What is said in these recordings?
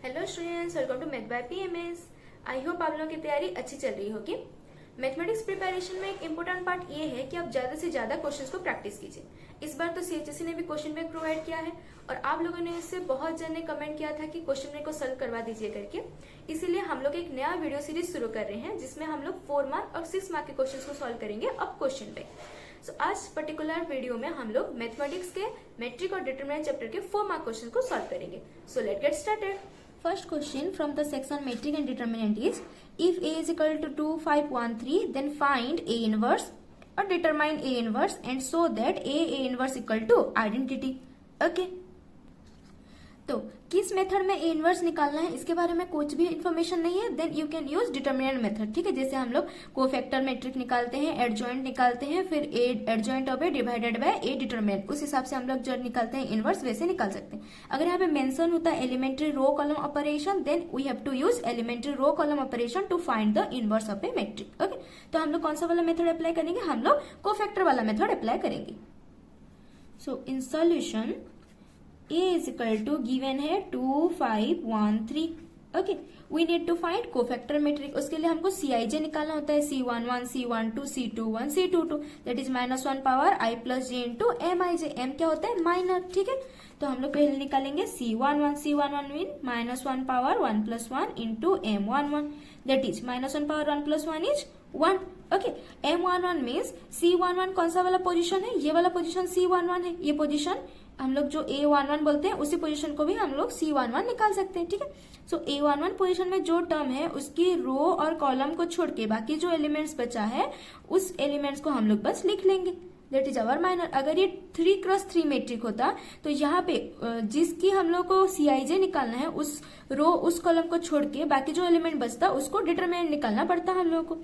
Hello students, welcome to math by PMS. I hope आप लोगों की तैयारी अच्छी चल रही होगी। मैथमेटिक्स प्रिपरेशन में एक इम्पोर्टेंट पार्ट ये है कि आप ज्यादा से ज्यादा क्वेश्चंस को प्रैक्टिस कीजिए। इस बार तो सीएचएससी ने भी क्वेश्चन बैंक प्रोवाइड किया है और आप लोगों ने इससे बहुत जन ने कमेंट किया था कि क्वेश्चन बैंक को सॉल्व करवा दीजिए करके। इसीलिए हम लोग एक नया वीडियो सीरीज शुरू कर रहे हैं जिसमें हम लोग 4 मार्क और 6 मार्क के क्वेश्चन को सॉल्व करेंगे अब क्वेश्चन बैंक। सो आज पर्टिकुलर वीडियो में हम लोग मैथमेटिक्स के मैट्रिक और डिटरमिनेंट चैप्टर के 4 मार्क क्वेश्चन को सॉल्व करेंगे। So let get started. First question from the section metric and determinant is, if A is equal to 2, 5, 1, 3, then find A inverse or determine A inverse and show that A inverse equal to identity. Okay. तो किस method में A inverse निकालना है इसके बारे में कुछ भी इन्फॉर्मेशन नहीं है, then you can use determinant method. ठीक है, जैसे हम लोग कोफैक्टर मैट्रिक निकालते हैं, एडजॉइंट निकालते हैं, फिर ए adjoint of A divided by A determinant, उस हिसाब से हम लोग जो निकालते हैं इनवर्स वैसे निकाल सकते हैं। अगर यहाँ पे मेंशन होता है elementary row column operation, then we have to use elementary row column operation to find the inverse of a matrix. Okay, तो हम लोग कौन सा वाला मेथड अप्लाई करेंगे? हम लोग कोफैक्टर वाला मेथड अप्लाई करेंगे। So in solution A is equal to given है 2, 5, 1, 3। Okay, we need to find cofactor matrix. उसके लिए हमको CIJ निकालना होता है, C11, C12, C21, C22, that is -1 power I plus J into MIJ। M क्या होता है? माइनर। ठीक है, तो हम लोग पहले निकालेंगे C11। C11 mean -1 power 1 plus 1 into M11, that is -1 power 1 plus 1 is 1। Okay, M11 means C11 कौन सा वाला पोजिशन है? ये वाला पोजिशन C11 है। ये पोजिशन हम लोग जो A11 बोलते हैं उसी पोजीशन को भी हम लोग C11 निकाल सकते हैं। ठीक है, सो A11 पोजीशन में जो टर्म है उसकी रो और कॉलम को छोड़ के बाकी जो एलिमेंट्स बचा है उस एलिमेंट्स को हम लोग बस लिख लेंगे, दैट इज अवर माइनर। अगर ये 3x3 मैट्रिक होता तो यहाँ पे जिसकी हम लोग को CIJ निकालना है उस रो उस कॉलम को छोड़ के बाकी जो एलिमेंट बचता उसको डिटरमिनेंट निकालना पड़ता हम लोग को।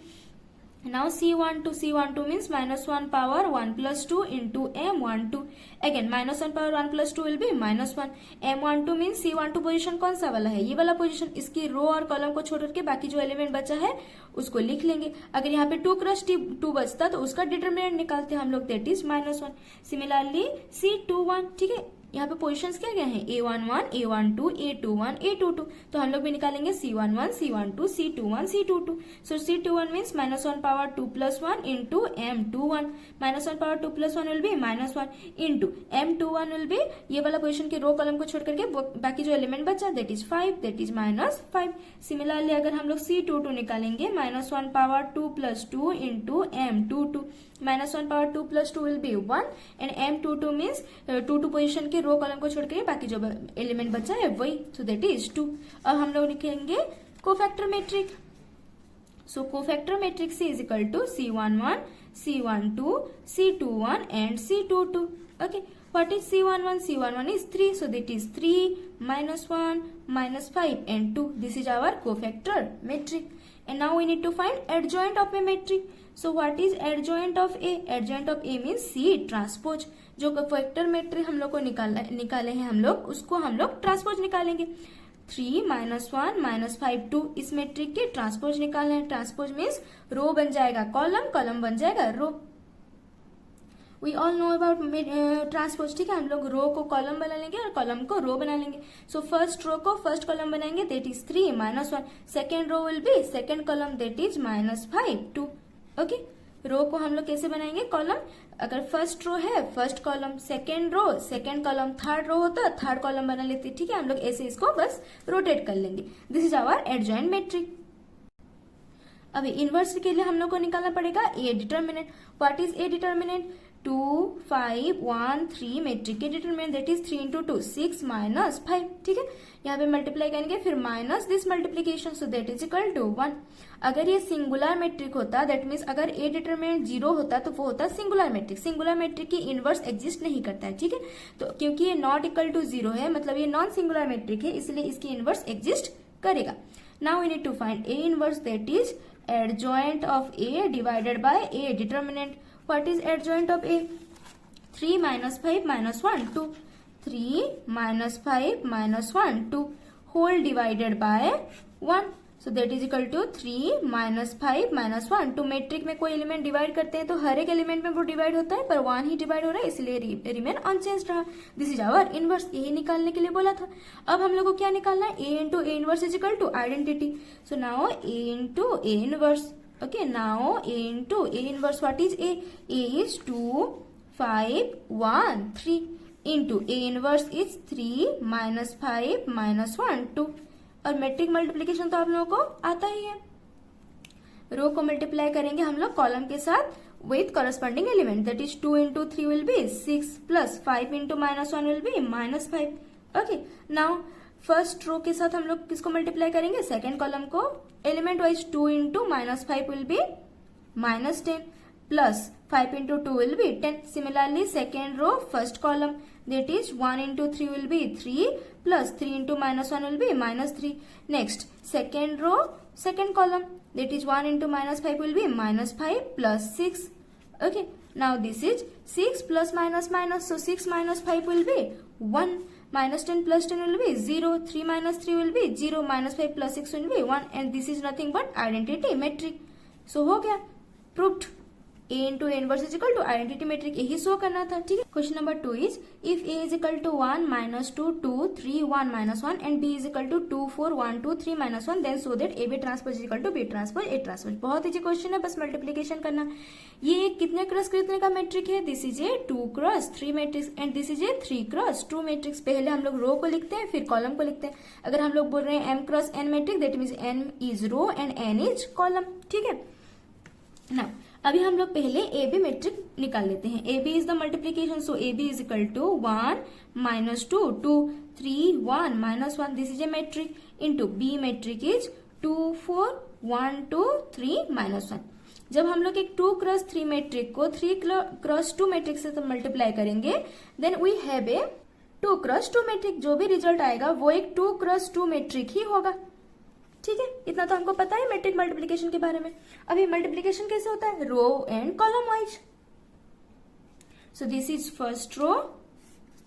Now C12 means -1 power 1 plus 2 into M12. Again -1 power 1 plus 2 will be -1. M12 means C12 position कौन सा वाला है? ये वाला पोजीशन। इसकी रो और कॉलम को छोड़ करके बाकी जो एलिमेंट बचा है उसको लिख लेंगे। अगर यहाँ पे 2x2 बचता तो उसका डिटरमिनेंट निकालते हम लोग, दैट इज -1। सिमिलरली C21, ठीक है, यहाँ पे पोजीशंस क्या क्या हैं? A11, A12, A21, A22, तो हम लोग भी निकालेंगे C11, C12, C21, C22। So C21 means -1 power 2 plus 1 into M21, -1 power 2 plus 1 will be -1 into M21 will be ये वाला पोजीशन के रो कॉलम को छोड़ करके बाकी जो एलिमेंट बचा that is 5, that is -5। Similarly अगर हम लोग C22 निकालेंगे, -1 power 2 plus 2 into M22, -1 power 2 plus 2 will be 1 and M22 means 2 position के रो कॉलम को छोड़ के बाकी जो एलिमेंट बचा है वही, सो दैट इज 2। अब हम लोग लिखेंगे cofactor matrix. So cofactor matrix C is equal to C11, C12, C21 and C22। Okay, what is C11? C11 is 3, so that is 3, -1, -5 and 2. This is our cofactor matrix. And now we need to find adjoint of a matrix. So what is adjoint of A? Adjoint of A means C transpose. जो cofactor matrix हम लोग को निकाले हैं हम लोग, उसको हम लोग ट्रांसपोज निकालेंगे। 3, -1, -5, 2 इस मैट्रिक के ट्रांसपोज निकालना है। ट्रांसपोज मीन्स रो बन जाएगा कॉलम, कॉलम बन जाएगा row. We all know about transpose. ठीक है, हम लोग रो को कॉलम बना लेंगे और कॉलम को रो बना लेंगे। सो फर्स्ट रो को फर्स्ट कॉलम बनाएंगे, that is 3, -1। Second row will be second column, that is -5, 2। Okay, row को हम लोग कैसे बनाएंगे? कॉलम, अगर फर्स्ट रो है first column, second row second column, third row होता थर्ड कॉलम बना लेते। ठीक है, हम लोग ऐसे इसको बस रोटेट कर लेंगे। This is our adjoint matrix. अभी इनवर्स के लिए हम लोग को निकालना पड़ेगा A determinant. What is A determinant? 2, 5, 1, 3 matrix के डिटरमिनेंट, दैट इज 3 इंटू 2, 6 -5। ठीक है, यहाँ पे मल्टीप्लाई करेंगे फिर minus this multiplication, so that is equal to 1। अगर ये सिंगुलर मैट्रिक होता, दैट मीन्स अगर ए डिटरमिनेंट 0 होता तो वो होता सिंगुलर मैट्रिक। सिंगुलर मैट्रिक की इनवर्स एग्जिस्ट नहीं करता है। ठीक है, तो क्योंकि ये नॉट इक्वल टू 0 है, मतलब ये नॉन सिंगुलर मैट्रिक है, इसलिए इसकी इनवर्स एग्जिस्ट करेगा। Now we need to find A inverse, that is adjoint of A divided by A determinant. What is adjoint of A? 3 -5 -1 2. 3 -5 -1 2 whole divided by 1. So that is equal to 3 minus 5 minus 1। Two matrix में कोई element divide करते हैं तो हर एक element में वो divide होता है, पर 1 ही डिवाइड हो रहा है, इसलिए रिमेन अनचेंज रहा। दिस इज आवर इनवर्स, यही निकालने के लिए बोला था। अब हम लोग को क्या निकालना है, a into A inverse is equal to identity. So now a into A inverse, okay, now a into a inverse, what is a is 2 5 1 3 into a inverse is 3 minus 5 minus 1 2। और मैट्रिक मल्टीप्लीकेशन तो आप लोगों को आता ही है। रो को multiply करेंगे हम लोग कॉलम के साथ with corresponding element, that is 2 into 3 will be 6 plus 5 into minus 1 will be minus 5। okay, now first row के साथ हम लोग किसको मल्टीप्लाई करेंगे, सेकेंड कॉलम को। Element wise 2 into minus 5 will be minus 10 plus 5 into 2 will be 10। Similarly second row first column, that is 1 into 3 will be 3 plus 3 into minus 1 will be minus 3। Next second row second column, that is 1 into minus 5 will be minus 5 plus 6। okay, now this is 6 plus minus minus, so 6 minus 5 will be 1, minus 10 plus 10 will be 0, 3 minus 3 will be 0, minus 5 plus 6 will be 1, and this is nothing but identity metric। so हो गया proved, a into a inverse is equal to identity metric, यही show करना था। ठीक है, question number 2 is if a is equal to 1 minus 2 2 3 1 minus 1 and b is equal to 2 4 1 2 3 minus 1, then so that ab transpose is equal to b transpose a transpose। बहुत easy question है, बस multiplication करना। ये कितने cross कितने का matric है, this is a 2 cross 3 matrix and this is A 3 cross 2 matrix. पहले हम लोग रो को लिखते हैं फिर कॉलम को लिखते हैं। अगर हम लोग बोल रहे हैं m cross n matrix, that means n is row and n is column. ठीक है ना, अभी हम लोग पहले ए बी मैट्रिक निकाल लेते हैं। A B is the multiplication, so A B is equal to 1 minus 2 2 3 1 minus 1, this is A matrix, into B matrix is 2 4 1 2 3 minus 1। जब हम लोग एक 2 क्रॉस 3 मैट्रिक को 3 क्रॉस 2 मैट्रिक से मल्टीप्लाई करेंगे, then we have a 2 cross 2 matrix. जो भी result आएगा वो एक 2 क्रॉस 2 मैट्रिक ही होगा। ठीक है, इतना तो हमको पता है मैट्रिक मल्टीप्लीकेशन के बारे में। अभी मल्टीप्लीकेशन कैसे होता है, row and column wise. So this is first row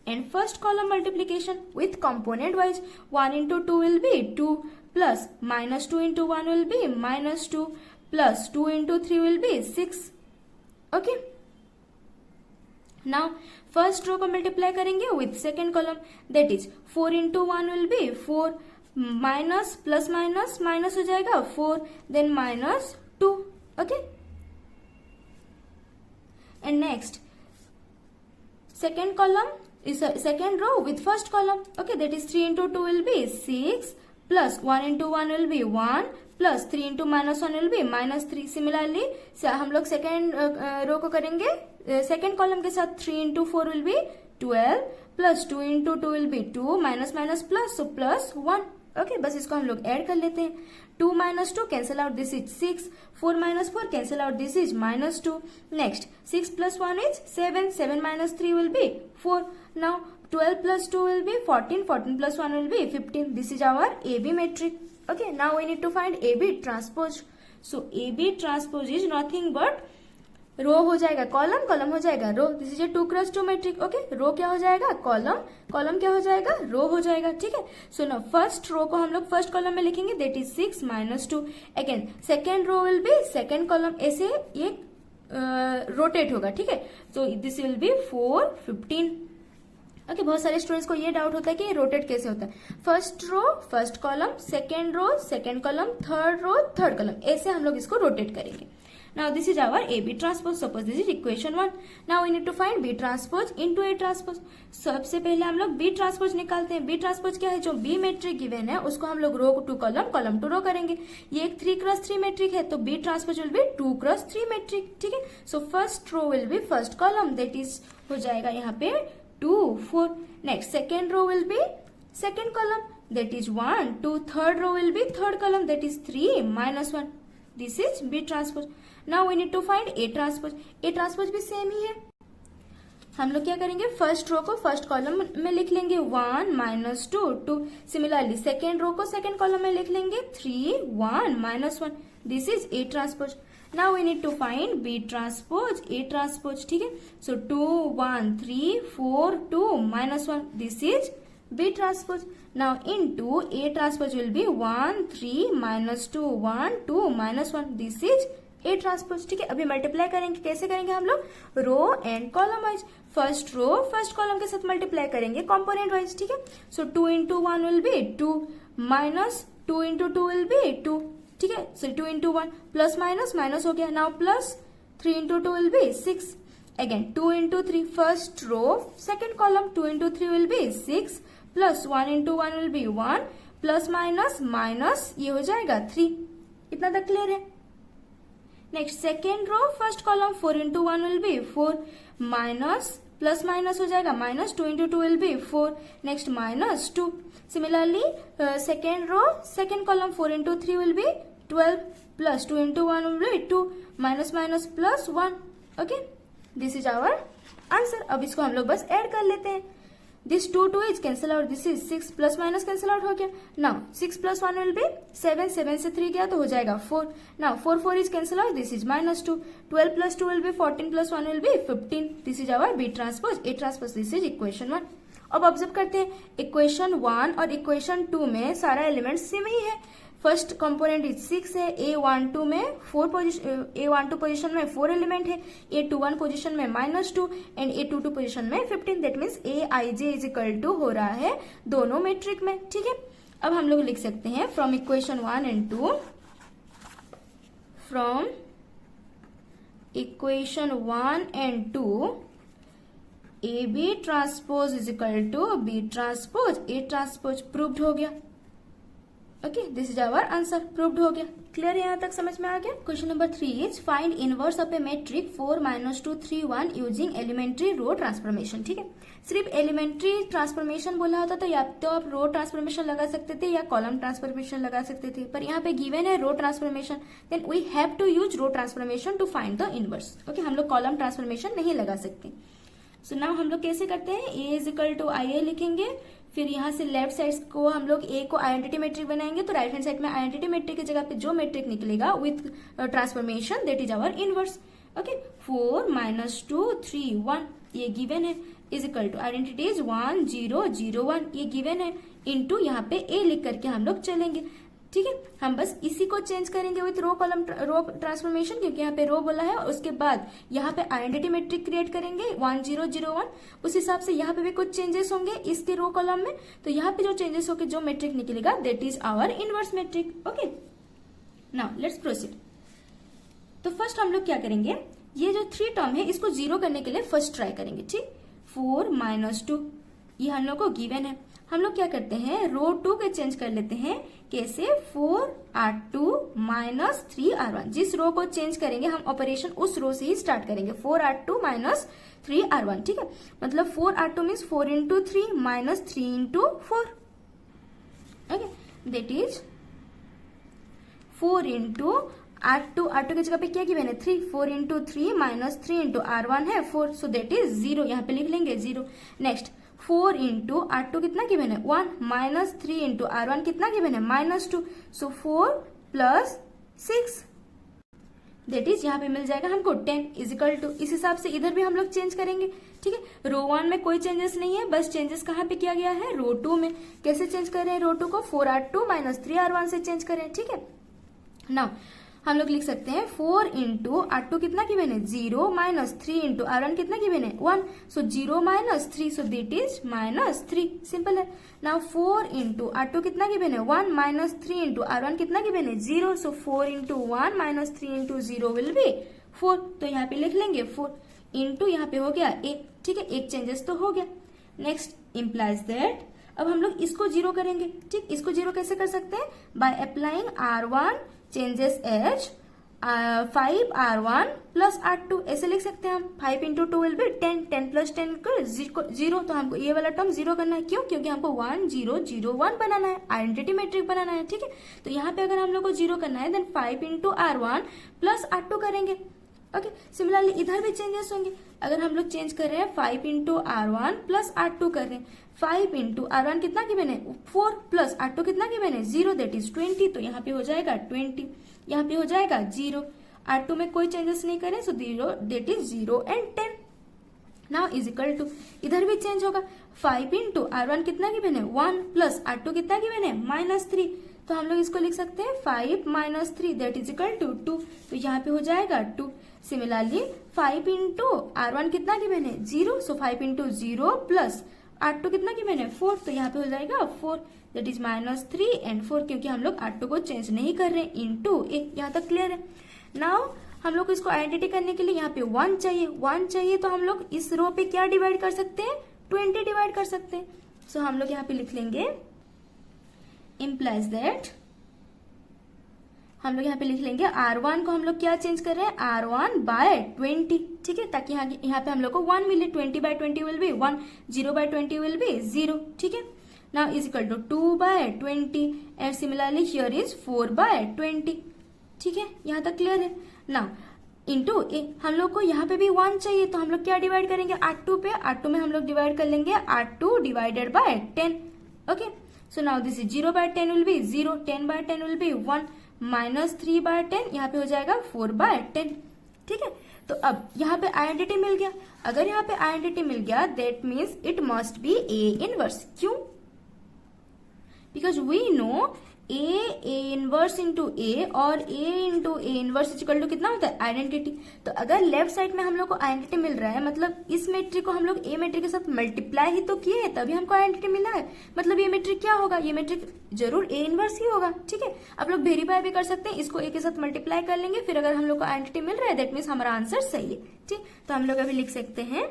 and first column multiplication with component wise. 1 into 2 will be 2 plus minus 2 into 1 will be minus 2 plus 2 into 3 will be 6। Okay, now first row को multiply करेंगे with second column, that is 4 into 1 will be 4 minus plus minus minus हो जाएगा 4 then minus 2। Okay, and next second column is second row with first column, okay, that is 3 into 2 will be 6 plus 1 into 1 will be 1 plus 3 into minus 1 will be minus 3। Similarly हम लोग second row को करेंगे second column के साथ 3 into 4 will be 12 plus 2 into 2 will be 2 minus minus plus, so plus 1। Okay, बस इसको हम लोग ऐड कर लेते हैं। 2 minus 2 cancel out, this is 6, 4 minus 4 cancel out, this is minus 2। Next 6 plus 1 is 7, 7 minus 3 will be 4। Now 12 plus 2 will be 14, 14 plus 1 will be 15। This is our AB metric। Okay, now we need to find AB transpose. So AB transpose is nothing but row हो जाएगा column, column हो जाएगा row. This is a 2 cross 2 matrix. Okay, row क्या हो जाएगा column, column क्या हो जाएगा रो हो जाएगा। ठीक है, सो ना फर्स्ट रो को हम लोग फर्स्ट कॉलम में लिखेंगे, that is 6 minus 2। Again second row will be second column, ऐसे ये रोटेट होगा। ठीक है, so this will be 4 15। Okay, बहुत सारे स्टूडेंट्स को ये डाउट होता है कि ये रोटेट कैसे होता है। First row first column, second row second column, third row third column, ऐसे हम लोग इसको रोटेट करेंगे। Now this is our AB transpose. Suppose this is equation 1. Now we need to find B transpose into A transpose. सबसे पहले हम लोग B transpose निकालते हैं। B transpose क्या है, जो B मैट्रिक गिवन है उसको हम लोग रो टू कॉलम, कॉलम टू रो करेंगे। ये एक 3 क्रॉस 3 मैट्रिक है, तो B transpose will be 2 cross 3 matrix. ठीक है, so first row will be first column, that is हो जाएगा यहाँ पे 2 4। Next second row will be second column, that is 1 2। Third row will be third column, that is 3 minus 1। This is B transpose। Now we need to find A transpose. A transpose भी same ही है। हम लोग क्या करेंगे, first row को first column में लिख लेंगे 1 माइनस 2 2। सिमिलरली सेकेंड रो को सेकेंड कॉलम में लिख लेंगे 3 1 minus 1। This is A transpose. Now we need to find B transpose, A transpose. ठीक है, so 2 1 3 4 2 minus 1, this is B transpose. Now into A transpose will be 1 3 minus 2 1 2 minus 1. This is A transpose. ठीक है, अभी multiply करेंगे. कैसे करेंगे हम लोग? Row and column wise. First row first column के साथ मल्टीप्लाई करेंगे कॉम्पोनेंट वाइज. ठीक है, so 2 into 1 will be 2 minus 2 into 2 will be 2. ठीक है, so 2 into 1 plus minus minus हो गया. Now plus 3 into 2 will be 6. Again 2 into 3 first row second column 2 into 3 will be 6 plus 1 into 1 will be 1 plus minus minus ये हो जाएगा 3. इतना तक clear है? Next second row first column 4 into 1 will be 4 minus plus minus हो जाएगा minus 2 into 2 will be 4. Next minus 2. Similarly second row second column 4 into 3 will be 12 plus 2 into 1 will be 2 minus minus plus 1. Okay, this is our answer. अब इसको हम लोग बस add कर लेते हैं. This 2 is cancel out. This is 6 plus minus cancel out हो गया. Now 6 plus 1 will B 7. 7 से 3 गया तो हो जाएगा 4. Now 4 is cancel out. This is minus 2. 12 plus 2 will be 14 plus 1 will be 15. This is our B transpose A transpose. This is equation 1. अब observe करते हैं इक्वेशन 1 और इक्वेशन 2 में सारा एलिमेंट सेम ही है. फर्स्ट कंपोनेंट इज 6 है. A12 में 4 पोजिशन A12 पोजिशन में 4 एलिमेंट है. A21 पोजिशन में -2 एंड A22 पोजिशन में 15. That means Aij is equal to हो रहा है दोनों मेट्रिक में. ठीक है, अब हम लोग लिख सकते हैं from equation 1 and 2. From equation 1 and 2 AB transpose is equal to B transpose A transpose. Proved हो गया. Okay, this is our answer. Proved हो गया. क्लियर, यहाँ तक समझ में आ गया? Question number 3 is find inverse of a matrix 4 -2 3 1 using elementary row transformation. ठीक है, सिर्फ एलिमेंट्री ट्रांसफॉर्मेशन बोला होता तो या तो आप रो ट्रांसफॉर्मेशन लगा सकते थे या कॉलम ट्रांसफॉर्मेशन लगा सकते थे, पर यहाँ पे गिवन है row transformation. Then we have to use row transformation to find the inverse. Okay, हम लोग कॉलम ट्रांसफॉर्मेशन नहीं लगा सकते. सो नाउ हम लोग कैसे करते हैं? ए इज इक्वल टू आई ए लिखेंगे. फिर यहाँ से लेफ्ट साइड को हम लोग ए को आइडेंटिटी मैट्रिक बनाएंगे तो राइट हैंड साइड में आइडेंटिटी मैट्रिक की जगह पे जो मैट्रिक निकलेगा with transformation that is our inverse. Okay, 4 -2 3 1 ये गिवन है is equal to identity is 1 0 0 1 ये गिवन है इनटू यहाँ पे ए लिख करके हम लोग चलेंगे. ठीक है, हम बस इसी को चेंज करेंगे with row column row transformation क्योंकि यहाँ पे रो बोला है. और उसके बाद यहाँ पे आइडेंटिटी मैट्रिक क्रिएट करेंगे 1 0 0 1. उस हिसाब से यहाँ पे भी कुछ चेंजेस होंगे इसके रो कॉलम में. तो यहाँ पे जो चेंजेस होंगे जो मैट्रिक निकलेगा that is our inverse matrix. Okay, now let's proceed. तो फर्स्ट हम लोग क्या करेंगे, ये जो 3 टर्म है इसको 0 करने के लिए फर्स्ट ट्राई करेंगे. ठीक, 4 -2 ये हम लोग को गिवन है. हम लोग क्या करते हैं, रो 2 के चेंज कर लेते हैं. कैसे? 4 R2 -3 R1. जिस रो को चेंज करेंगे हम ऑपरेशन उस रो से ही स्टार्ट करेंगे. 4 R2 -3 R1. ठीक है, मतलब 4 R2 means 4 into 3 -3 into 4. Okay, that is 4 into R2. R2 की जगह पे क्या गिवन है? 3. 4 into 3 -3 into R1 है 4. सो दैट इज 0. यहाँ पे लिख लेंगे 0. नेक्स्ट 4 into R2 कितना गिवन है? 1 -3 into R1 कितना गिवन है? -2. सो 4 + 6 दैट इज यहाँ पे मिल जाएगा हमको 10 इज इक्वल टू. इस हिसाब से इधर भी हम लोग चेंज करेंगे. ठीक है, रो 1 में कोई चेंजेस नहीं है, बस चेंजेस कहाँ पे किया गया है? रो 2 में. कैसे चेंज कर रहे हैं रो 2 को? 4 R2 -3 R1 से चेंज करें. ठीक है, नाउ हम लोग लिख सकते हैं 4 into R2 कितना गिवन है? 0 -3 into R1 कितना गिवन है? 1. सो 0 -3 सो दैट इज -3. सिंपल है. नाउ 4 into R2 कितना गिवन है? 1 -3 into R1 कितना गिवन है? 0. सो 4 into 1 -3 into 0 विल बी 4. तो यहाँ पे लिख लेंगे 4 इंटू यहाँ पे हो गया 1. ठीक है, एक चेंजेस तो हो गया. नेक्स्ट इम्प्लाइज दैट अब हम लोग इसको 0 करेंगे. ठीक, इसको 0 कैसे कर सकते हैं? By applying R1 changes as 5 R1 plus R2. ऐसे लिख सकते हैं हम. 5 into 2 will be 10. 10 plus 10 0. तो हमको ये वाला टर्म 0 करना है. क्यों? क्योंकि हमको 1 0 0 1 बनाना है, आइडेंटिटी मैट्रिक बनाना है. ठीक है, तो यहाँ पे अगर हम लोग को 0 करना है then 5 into R1 plus R2 करेंगे. ओके, सिमिलरली इधर भी चेंजेस होंगे. अगर हम लोग चेंज कर रहे हैं 5 into R1 plus R2 कर रहे हैं. 5 into R1 कितना गिवन है? 4 प्लस R2 कितना गिवन है? 0 दैट इज 20. तो यहाँ पे हो जाएगा 20, यहाँ पे हो जाएगा 0. R2 में कोई चेंजेस नहीं करें so 0 that is 0 and 10. Now is equal to, इधर भी चेंज होगा, 5 इंटू R1 कितना गिवन है 1 प्लस R2 कितना गिवन है -3, तो हम लोग इसको लिख सकते हैं 5 minus 3 that is equal to 2, तो यहाँ पे हो जाएगा 2। सिमिलरली 5 इंटू R1 कितना गिवन है 0, सो 5 इंटू 0 प्लस R2 कितना गिवन है 4, तो यहाँ पे हो जाएगा 4 दैट इज -3 एंड 4, क्योंकि हम लोग R2 को चेंज नहीं कर रहे इंटू ए, यहाँ तक क्लियर है। नाउ हम लोग को इसको आइडेंटिटी करने के लिए यहाँ पे 1 चाहिए, तो हम लोग इस रो पे क्या डिवाइड कर सकते हैं 20 डिवाइड कर सकते हैं। सो हम लोग यहाँ पे लिख लेंगे implies दैट, हम लोग यहाँ पे लिख लेंगे R1 को हम लोग क्या चेंज कर रहे हैं R1 बाय 20, ठीक है, ताकि यहाँ पे हम लोग को 1 मिले, 20 by 20 will be 1, 0 by 20 will be 0, ठीक है। Now is equal to 2 by 20 and similarly here is 4 by 20, ठीक है, यहाँ तक क्लियर है। नाउ इंटू ए, हम लोग को यहाँ पे भी 1 चाहिए, तो हम लोग क्या डिवाइड करेंगे R2 पे, R2 में हम लोग डिवाइड कर लेंगे R2 divided by 10, okay. So now this is 0 by 10 will be 0, 10 by 10 will be 1, -3 by 10 यहाँ पे हो जाएगा 4 बाय 10, ठीक है। तो अब यहाँ पे आइडेंटिटी मिल गया, अगर यहाँ पे आइडेंटिटी मिल गया that means it must be A inverse, क्यों? Because we know A inverse into A और A into A inverse equal to कितना होता है आइडेंटिटी। तो अगर लेफ्ट साइड में हम लोग को आइडेंटिटी मिल रहा है, मतलब इस मैट्रिक को हम लोग ए मैट्रिक के साथ मल्टीप्लाई ही तो किए हैं, तभी हमको आइडेंटिटी मिला है, मतलब ये मैट्रिक क्या होगा, ये मैट्रिक जरूर ए इनवर्स ही होगा, ठीक है। आप लोग वेरीफाई भी कर सकते हैं, इसको ए के साथ मल्टीप्लाई कर लेंगे, फिर अगर हम लोग को आइडेंटिटी मिल रहा है दैट मीन्स हमारा आंसर सही है, ठीक। तो हम लोग अभी लिख सकते हैं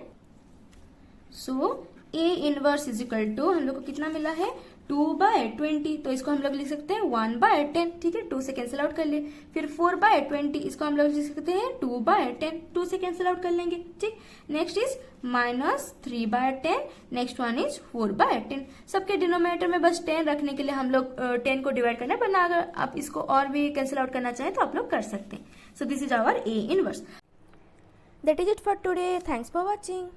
so A inverse is equal to, हम लोग को कितना मिला है 2 बाय 20, तो इसको हम लोग लिख सकते हैं 1 बाय 10, ठीक है, 2 से कैंसिल आउट कर लिए। फिर 4 बाय 20, इसको हम लोग लिख सकते हैं 2 बाय 10, 2 से कैंसिल आउट कर लेंगे, ठीक। Next is -3 by 10, next one is 4 by 10। सबके डिनोमिनेटर में बस 10 रखने के लिए हम लोग 10 को डिवाइड करना है, वरना अगर आप इसको और भी कैंसिल आउट करना चाहें तो आप लोग कर सकते हैं। So this is our A inverse. That is it for today, thanks for watching.